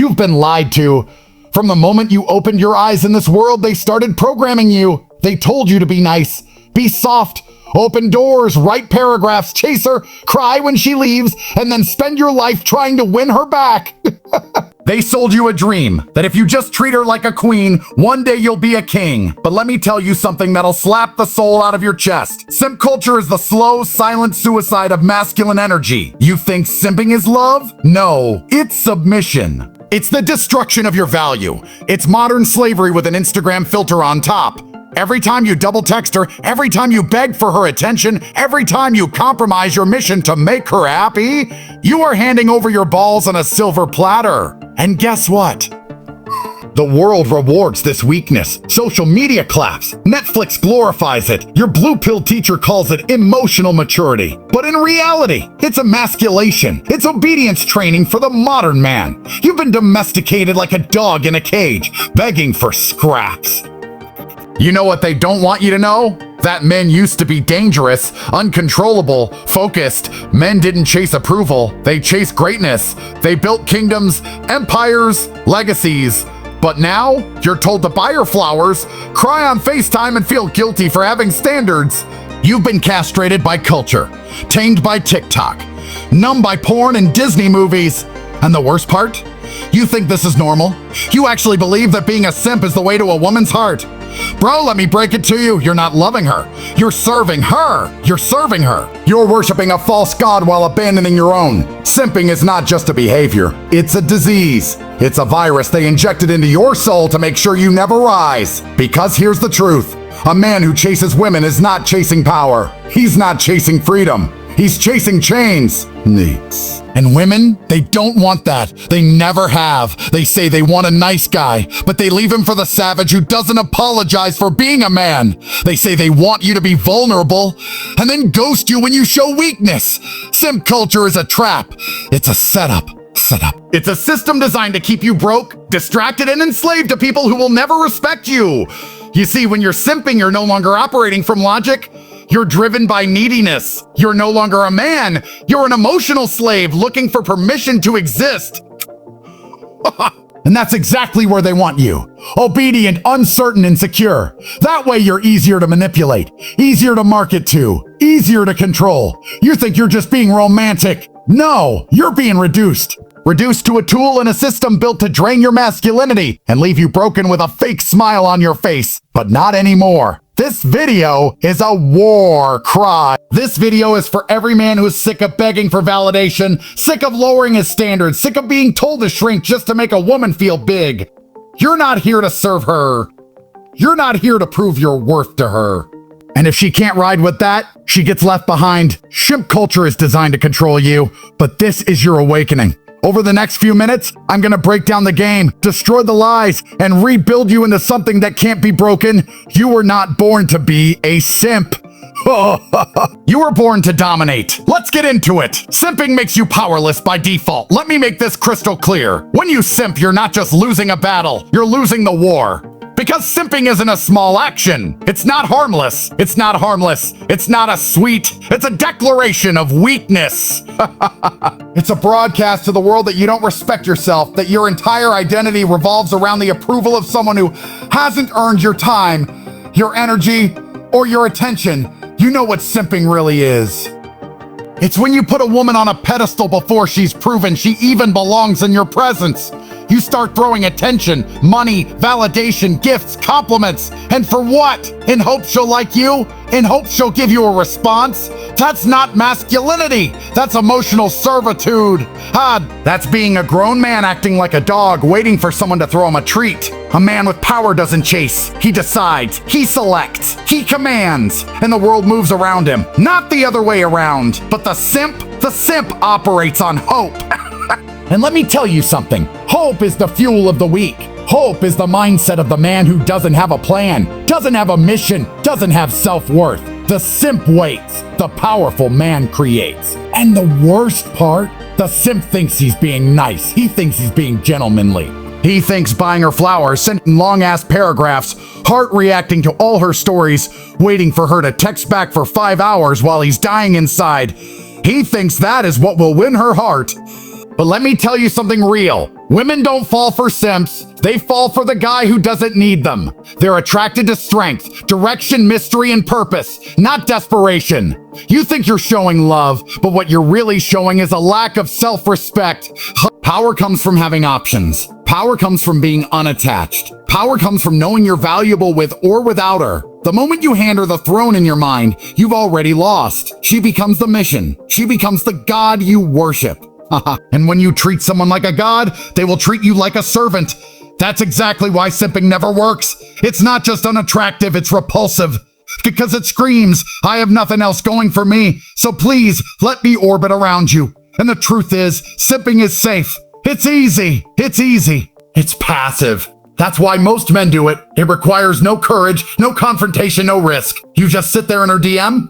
You've been lied to. From the moment you opened your eyes in this world, they started programming you. They told you to be nice, be soft, open doors, write paragraphs, chase her, cry when she leaves, and then spend your life trying to win her back. They sold you a dream that if you just treat her like a queen, one day you'll be a king. But let me tell you something that'll slap the soul out of your chest. Simp culture is the slow, silent suicide of masculine energy. You think simping is love? No, it's submission. It's the destruction of your value. It's modern slavery with an Instagram filter on top. Every time you double text her, every time you beg for her attention, every time you compromise your mission to make her happy, you are handing over your balls on a silver platter. And guess what? The world rewards this weakness. Social media claps. Netflix glorifies it. Your blue pill teacher calls it emotional maturity. But in reality, it's emasculation. It's obedience training for the modern man. You've been domesticated like a dog in a cage, begging for scraps. You know what they don't want you to know? That men used to be dangerous, uncontrollable, focused. Men didn't chase approval. They chased greatness. They built kingdoms, empires, legacies. But now, you're told to buy her flowers, cry on FaceTime, and feel guilty for having standards. You've been castrated by culture, tamed by TikTok, numbed by porn and Disney movies. And the worst part? You think this is normal? You actually believe that being a simp is the way to a woman's heart. Bro, let me break it to you. You're not loving her. You're serving her. You're serving her. You're worshiping a false god while abandoning your own. Simping is not just a behavior. It's a disease. It's a virus they injected into your soul to make sure you never rise. Because here's the truth. A man who chases women is not chasing power. He's not chasing freedom. He's chasing chains. Needs. And women, they don't want that. They never have. They say they want a nice guy, but they leave him for the savage who doesn't apologize for being a man. They say they want you to be vulnerable, and then ghost you when you show weakness. Simp culture is a trap. It's a setup. It's a system designed to keep you broke, distracted, and enslaved to people who will never respect you. You see, when you're simping, you're no longer operating from logic. You're driven by neediness. You're no longer a man. You're an emotional slave looking for permission to exist. And that's exactly where they want you. Obedient, uncertain, and secure. That way you're easier to manipulate, easier to market to, easier to control. You think you're just being romantic. No, you're being reduced. Reduced to a tool in a system built to drain your masculinity and leave you broken with a fake smile on your face. But not anymore. This video is a war cry. This video is for every man who's sick of begging for validation, sick of lowering his standards, sick of being told to shrink just to make a woman feel big. You're not here to serve her. You're not here to prove your worth to her. And if she can't ride with that, she gets left behind. Simp culture is designed to control you, but this is your awakening. Over the next few minutes, I'm gonna break down the game, destroy the lies, and rebuild you into something that can't be broken. You were not born to be a simp. You were born to dominate. Let's get into it. Simping makes you powerless by default. Let me make this crystal clear. When you simp, you're not just losing a battle, you're losing the war. Because simping isn't a small action. It's not harmless. It's not harmless. It's not a sweet. It's a declaration of weakness. It's a broadcast to the world that you don't respect yourself, that your entire identity revolves around the approval of someone who hasn't earned your time, your energy, or your attention. You know what simping really is. It's when you put a woman on a pedestal before she's proven she even belongs in your presence. You start throwing attention, money, validation, gifts, compliments. And for what? In hopes she'll like you? In hopes she'll give you a response? That's not masculinity. That's emotional servitude. That's being a grown man acting like a dog, waiting for someone to throw him a treat. A man with power doesn't chase. He decides. He selects. He commands. And the world moves around him. Not the other way around. But the simp operates on hope. And let me tell you something. Hope is the fuel of the weak. Hope is the mindset of the man who doesn't have a plan, doesn't have a mission, doesn't have self-worth. The simp waits. The powerful man creates. And the worst part, the simp thinks he's being nice. He thinks he's being gentlemanly. He thinks buying her flowers, sending long-ass paragraphs, heart reacting to all her stories, waiting for her to text back for 5 hours while he's dying inside. He thinks that is what will win her heart. But let me tell you something real. Women don't fall for simps. They fall for the guy who doesn't need them. They're attracted to strength, direction, mystery, and purpose, not desperation. You think you're showing love, but what you're really showing is a lack of self-respect. Power comes from having options. Power comes from being unattached. Power comes from knowing you're valuable with or without her. The moment you hand her the throne in your mind, you've already lost. She becomes the mission. She becomes the god you worship. And when you treat someone like a god, they will treat you like a servant. That's exactly why simping never works. It's not just unattractive, it's repulsive. Because it screams, I have nothing else going for me, so please let me orbit around you. And the truth is, simping is safe. It's easy. It's easy. It's passive. That's why most men do it. It requires no courage, no confrontation, no risk. You just sit there in her DM,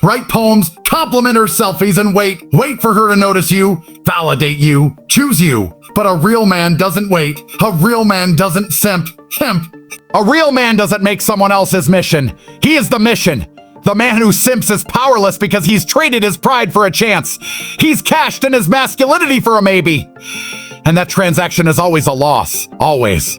write poems, compliment her selfies, and wait for her to notice you, validate you, choose you. But a real man doesn't wait. A real man doesn't simp. A real man doesn't make someone else his mission. He is the mission. The man who simps is powerless because he's traded his pride for a chance. He's cashed in his masculinity for a maybe. And that transaction is always a loss. Always.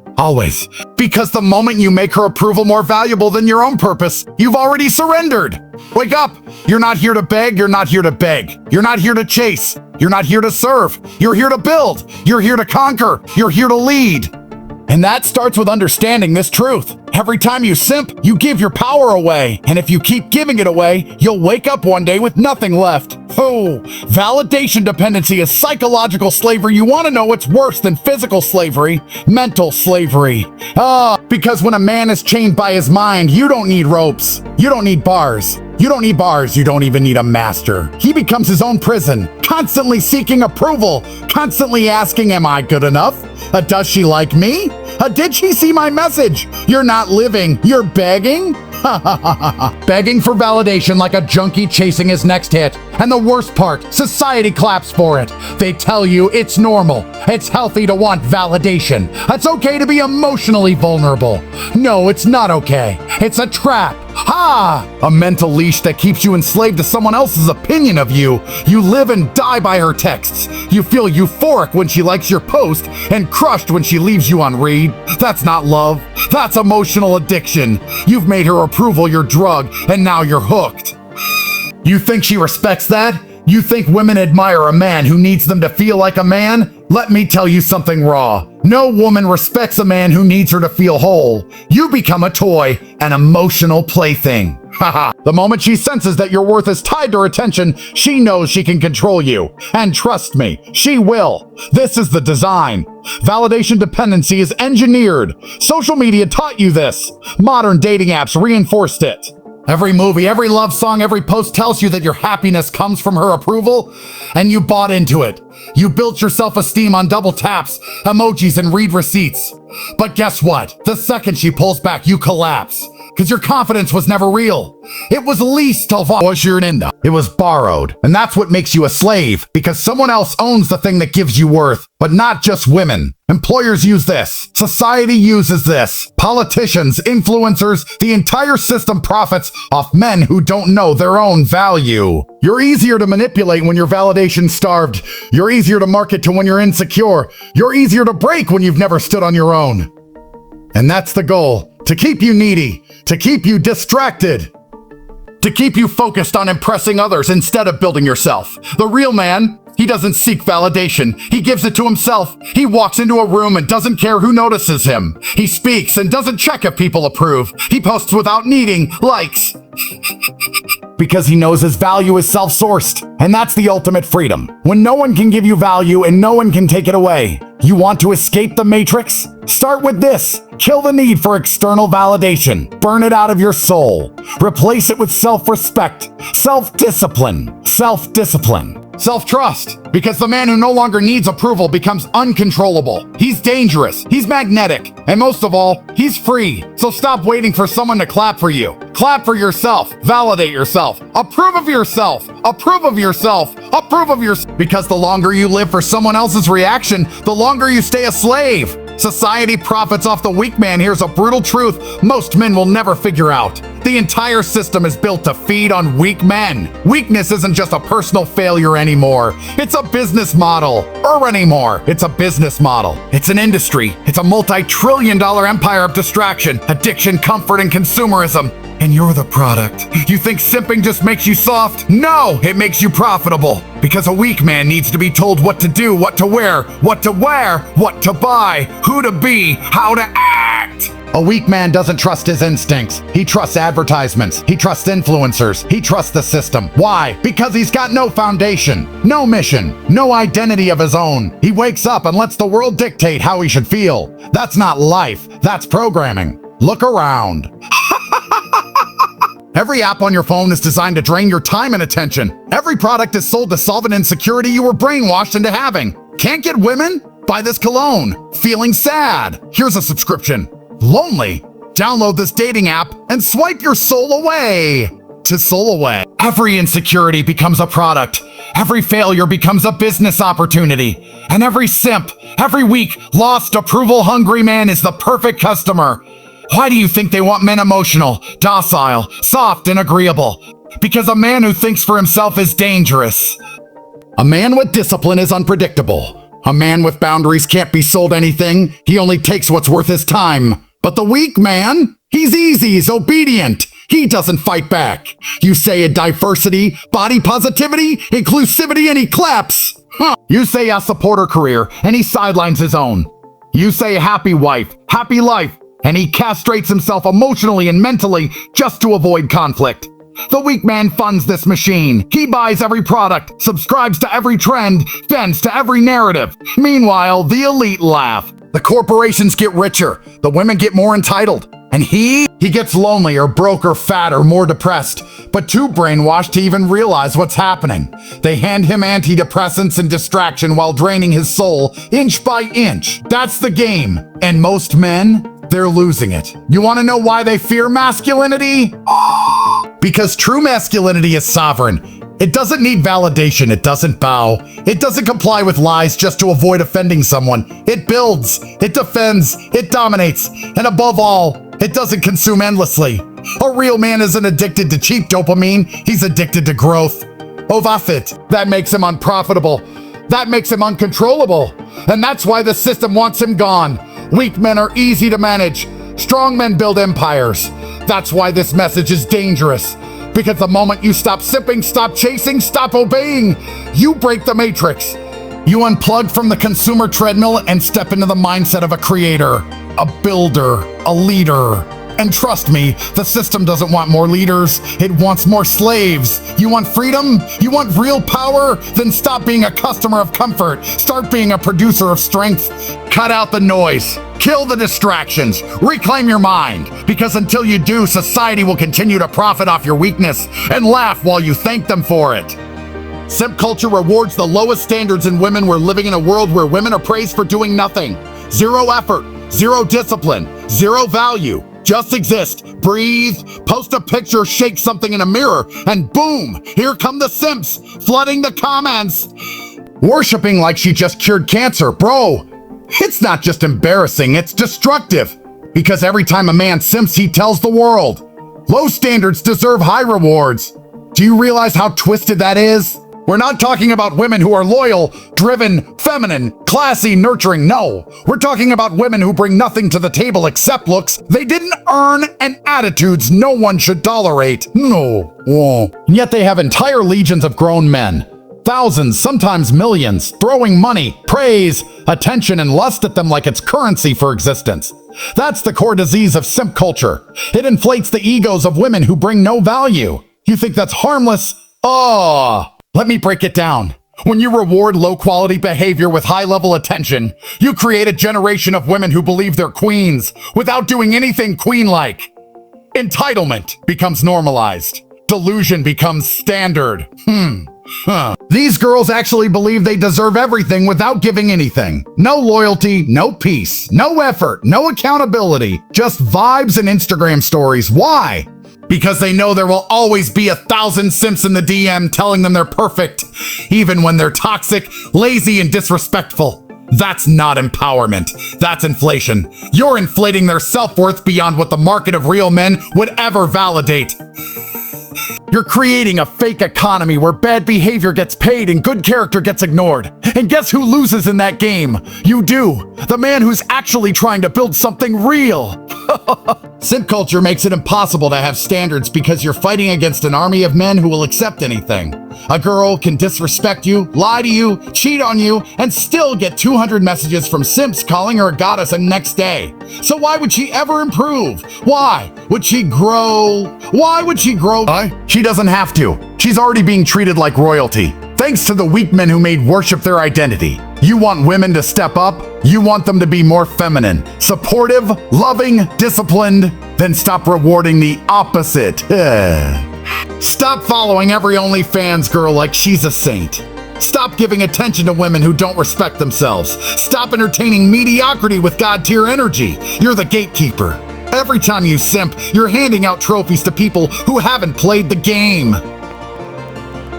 Because the moment you make her approval more valuable than your own purpose, you've already surrendered. Wake up. You're not here to beg. You're not here to beg. You're not here to chase. You're not here to serve. You're here to build. You're here to conquer. You're here to lead. And that starts with understanding this truth. Every time you simp, you give your power away. And if you keep giving it away, you'll wake up one day with nothing left. Oh, validation dependency is psychological slavery. You want to know what's worse than physical slavery? Mental slavery. Because when a man is chained by his mind, you don't need ropes. You don't need bars. You don't need bars. You don't even need a master. He becomes his own prison, constantly seeking approval, constantly asking, am I good enough? Does she like me? Did she see my message? You're not living, you're begging? Begging for validation like a junkie chasing his next hit. And the worst part, society claps for it. They tell you it's normal. It's healthy to want validation. It's okay to be emotionally vulnerable. No, it's not okay. It's a trap. A mental leash that keeps you enslaved to someone else's opinion of you. You live and die by her texts. You feel euphoric when she likes your post and crushed when she leaves you on read. That's not love. That's emotional addiction. You've made her approval your drug, and now you're hooked. You think she respects that? You think women admire a man who needs them to feel like a man? Let me tell you something raw. No woman respects a man who needs her to feel whole. You become a toy, an emotional plaything. The moment she senses that your worth is tied to her attention, she knows she can control you. And trust me, she will. This is the design. Validation dependency is engineered. Social media taught you this. Modern dating apps reinforced it. Every movie, every love song, every post tells you that your happiness comes from her approval, and you bought into it. You built your self-esteem on double taps, emojis, and read receipts. But guess what? The second she pulls back, you collapse. Because your confidence was never real. It was leased of it was borrowed. And that's what makes you a slave, because someone else owns the thing that gives you worth, but not just women. Employers use this. Society uses this. Politicians, influencers, the entire system profits off men who don't know their own value. You're easier to manipulate when you're validation starved. You're easier to market to when you're insecure. You're easier to break when you've never stood on your own. And that's the goal. To keep you needy, to keep you distracted, to keep you focused on impressing others instead of building yourself. The real man, he doesn't seek validation. He gives it to himself. He walks into a room and doesn't care who notices him. He speaks and doesn't check if people approve. He posts without needing likes. Because he knows his value is self-sourced. And that's the ultimate freedom. When no one can give you value and no one can take it away. You want to escape the matrix? Start with this. Kill the need for external validation. Burn it out of your soul. Replace it with self-respect, self-discipline, self-trust. Because the man who no longer needs approval becomes uncontrollable. He's dangerous. He's magnetic. And most of all, he's free. So stop waiting for someone to clap for you. Clap for yourself. Validate yourself. Approve of yourself. Approve of yourself. Approve of yourself. Because the longer you live for someone else's reaction, the longer you stay a slave. Society profits off the weak man. Here's a brutal truth most men will never figure out. The entire system is built to feed on weak men. Weakness isn't just a personal failure anymore. It's a business model. Or anymore. It's a business model. It's an industry. It's a multi-trillion-dollar empire of distraction, addiction, comfort, and consumerism. And you're the product. You think simping just makes you soft? No, it makes you profitable. Because a weak man needs to be told what to do, what to wear, what to buy, who to be, how to act. A weak man doesn't trust his instincts. He trusts advertisements. He trusts influencers. He trusts the system. Why? Because he's got no foundation, no mission, no identity of his own. He wakes up and lets the world dictate how he should feel. That's not life. That's programming. Look around. Every app on your phone is designed to drain your time and attention. Every product is sold to solve an insecurity you were brainwashed into having. Can't get women? Buy this cologne. Feeling sad? Here's a subscription. Lonely? Download this dating app and swipe your soul away. To soul away. Every insecurity becomes a product. Every failure becomes a business opportunity. And every simp, every weak, lost, approval-hungry man is the perfect customer. Why do you think they want men emotional, docile, soft, and agreeable? Because a man who thinks for himself is dangerous. A man with discipline is unpredictable. A man with boundaries can't be sold anything. He only takes what's worth his time. But the weak man, he's easy, he's obedient. He doesn't fight back. You say a diversity, body positivity, inclusivity, and he claps. You say a supporter career, and he sidelines his own. You say happy wife, happy life, and he castrates himself emotionally and mentally just to avoid conflict. The weak man funds this machine. He buys every product, subscribes to every trend, bends to every narrative. Meanwhile, the elite laugh. The corporations get richer. The women get more entitled. And he gets lonely or broke or fat or more depressed, but too brainwashed to even realize what's happening. They hand him antidepressants and distraction while draining his soul inch by inch. That's the game. And most men, they're losing it. You want to know why they fear masculinity? Because true masculinity is sovereign. It doesn't need validation. It doesn't bow. It doesn't comply with lies just to avoid offending someone. It builds. It defends. It dominates. And above all, it doesn't consume endlessly. A real man isn't addicted to cheap dopamine. He's addicted to growth. Ovafit. That makes him unprofitable. That makes him uncontrollable. And that's why the system wants him gone. Weak men are easy to manage. Strong men build empires. That's why this message is dangerous. Because the moment you stop sipping, stop chasing, stop obeying, you break the matrix. You unplug from the consumer treadmill and step into the mindset of a creator, a builder, a leader. And trust me, the system doesn't want more leaders. It wants more slaves. You want freedom? You want real power? Then stop being a customer of comfort. Start being a producer of strength. Cut out the noise. Kill the distractions. Reclaim your mind. Because until you do, society will continue to profit off your weakness and laugh while you thank them for it. Simp culture rewards the lowest standards in women. We're living in a world where women are praised for doing nothing. Zero effort, zero discipline, zero value. Just exist, breathe, post a picture, shake something in a mirror, and boom, here come the simps, flooding the comments. Worshipping like she just cured cancer. Bro, it's not just embarrassing, it's destructive. Because every time a man simps, he tells the world, low standards deserve high rewards. Do you realize how twisted that is? We're not talking about women who are loyal, driven, feminine, classy, nurturing. No, we're talking about women who bring nothing to the table except looks they didn't earn and attitudes no one should tolerate. No. And yet they have entire legions of grown men. Thousands, sometimes millions, throwing money, praise, attention, and lust at them like it's currency for existence. That's the core disease of simp culture. It inflates the egos of women who bring no value. You think that's harmless? Let me break it down. When you reward low-quality behavior with high-level attention, you create a generation of women who believe they're queens without doing anything queen-like. Entitlement becomes normalized. Delusion becomes standard. These girls actually believe they deserve everything without giving anything. No loyalty, no peace, no effort, no accountability, just vibes and Instagram stories. Why? Because they know there will always be 1,000 simps in the DM telling them they're perfect, even when they're toxic, lazy, and disrespectful. That's not empowerment. That's inflation. You're inflating their self-worth beyond what the market of real men would ever validate. You're creating a fake economy where bad behavior gets paid and good character gets ignored. And guess who loses in that game? You do. The man who's actually trying to build something real. Simp culture makes it impossible to have standards because you're fighting against an army of men who will accept anything. A girl can disrespect you, lie to you, cheat on you, and still get 200 messages from simps calling her a goddess the next day. So why would she ever improve? Why would she grow? Why would she grow? She doesn't have to. She's already being treated like royalty, thanks to the weak men who made worship their identity. You want women to step up? You want them to be more feminine, supportive, loving, disciplined? Then stop rewarding the opposite. Stop following every OnlyFans girl like she's a saint. Stop giving attention to women who don't respect themselves. Stop entertaining mediocrity with God-tier energy. You're the gatekeeper. Every time you simp, you're handing out trophies to people who haven't played the game.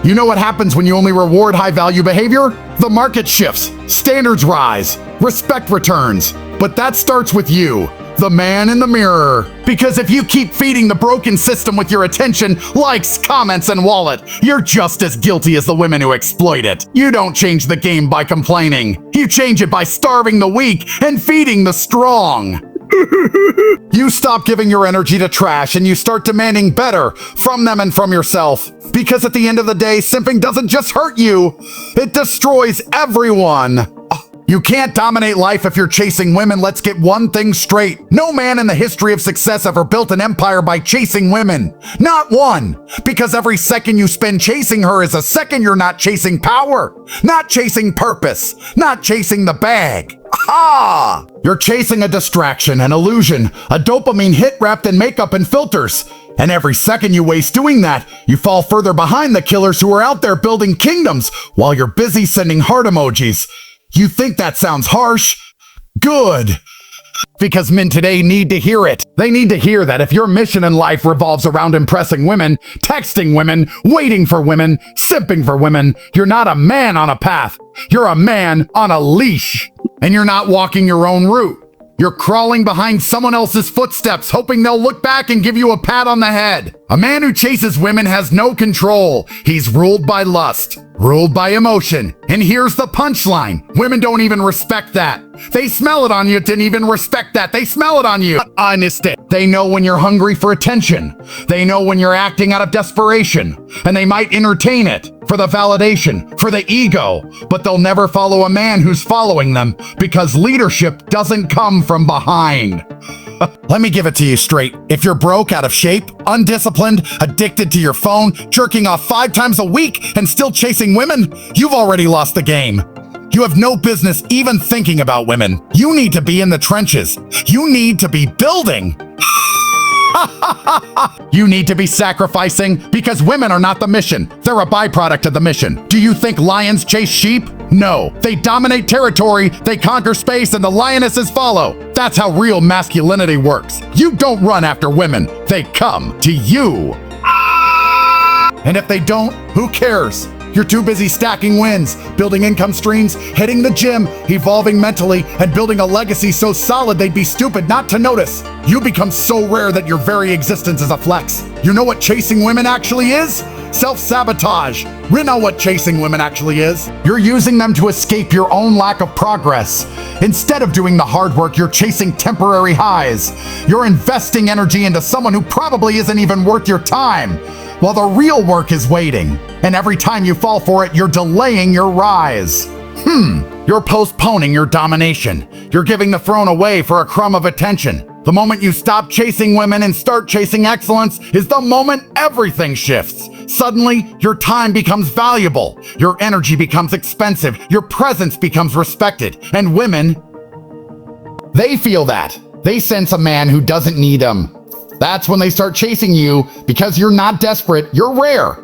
You know what happens when you only reward high-value behavior? The market shifts, standards rise, respect returns. But that starts with you, the man in the mirror. Because if you keep feeding the broken system with your attention, likes, comments, and wallet, you're just as guilty as the women who exploit it. You don't change the game by complaining. You change it by starving the weak and feeding the strong. You stop giving your energy to trash and you start demanding better from them and from yourself. Because at the end of the day, simping doesn't just hurt you, it destroys everyone. You can't dominate life if you're chasing women. Let's get one thing straight. No man in the history of success ever built an empire by chasing women. Not one. Because every second you spend chasing her is a second you're not chasing power, not chasing purpose, not chasing the bag. Aha! You're chasing a distraction, an illusion, a dopamine hit wrapped in makeup and filters. And every second you waste doing that, you fall further behind the killers who are out there building kingdoms while you're busy sending heart emojis. You think that sounds harsh? Good. Because men today need to hear it. They need to hear that if your mission in life revolves around impressing women, texting women, waiting for women, simping for women, you're not a man on a path. You're a man on a leash. And you're not walking your own route. You're crawling behind someone else's footsteps, hoping they'll look back and give you a pat on the head. A man who chases women has no control. He's ruled by lust, ruled by emotion. And here's the punchline. Women don't even respect that. They smell it on you. Didn't even respect that. They smell it on you. Honesty. They know when you're hungry for attention. They know when you're acting out of desperation. And they might entertain it for the validation, for the ego. But they'll never follow a man who's following them because leadership doesn't come from behind. Let me give it to you straight. If you're broke, out of shape, undisciplined, addicted to your phone, jerking off 5 times a week, and still chasing women, you've already lost the game. You have no business even thinking about women. You need to be in the trenches. You need to be building. You need to be sacrificing because women are not the mission. They're a byproduct of the mission. Do you think lions chase sheep? No. They dominate territory, they conquer space, and the lionesses follow. That's how real masculinity works. You don't run after women. They come to you. And if they don't, who cares? You're too busy stacking wins, building income streams, hitting the gym, evolving mentally, and building a legacy so solid they'd be stupid not to notice. You become so rare that your very existence is a flex. You know what chasing women actually is? Self-sabotage. We know what chasing women actually is. You're using them to escape your own lack of progress. Instead of doing the hard work, you're chasing temporary highs. You're investing energy into someone who probably isn't even worth your time, while the real work is waiting. And every time you fall for it, you're delaying your rise. You're postponing your domination. You're giving the throne away for a crumb of attention. The moment you stop chasing women and start chasing excellence is the moment everything shifts. Suddenly, your time becomes valuable. Your energy becomes expensive. Your presence becomes respected. And women, they feel that. They sense a man who doesn't need them. That's when they start chasing you because you're not desperate, you're rare.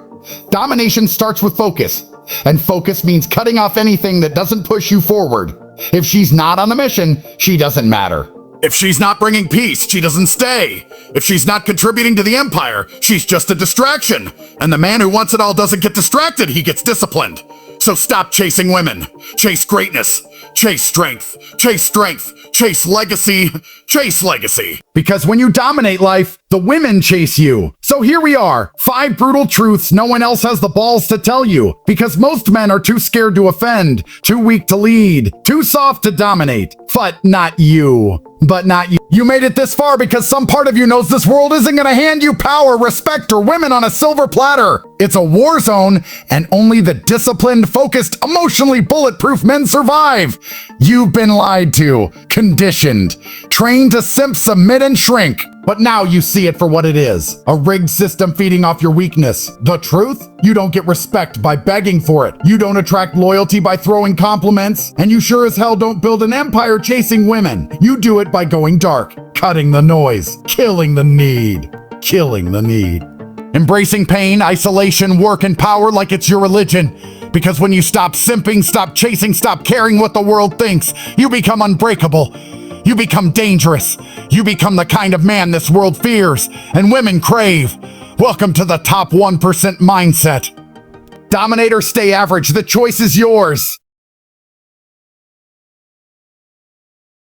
Domination starts with focus, and focus means cutting off anything that doesn't push you forward. If she's not on the mission, she doesn't matter. If she's not bringing peace, she doesn't stay. If she's not contributing to the empire, she's just a distraction. And the man who wants it all doesn't get distracted, he gets disciplined. So stop chasing women. Chase greatness. Chase strength, chase strength, chase legacy, chase legacy. Because when you dominate life, the women chase you. So here we are, 5 brutal truths no one else has the balls to tell you. Because most men are too scared to offend, too weak to lead, too soft to dominate. But not you. But not you. You made it this far because some part of you knows this world isn't gonna hand you power, respect, or women on a silver platter. It's a war zone, and only the disciplined, focused, emotionally bulletproof men survive. You've been lied to, conditioned, trained to simp, submit, and shrink. But now you see it for what it is. A rigged system feeding off your weakness. The truth? You don't get respect by begging for it. You don't attract loyalty by throwing compliments. And you sure as hell don't build an empire chasing women. You do it by going dark, cutting the noise, killing the need. Killing the need. Embracing pain, isolation, work, and power like it's your religion. Because when you stop simping, stop chasing, stop caring what the world thinks, you become unbreakable. You become dangerous. You become the kind of man this world fears and women crave. Welcome to the top 1% mindset. Dominate or stay average, the choice is yours.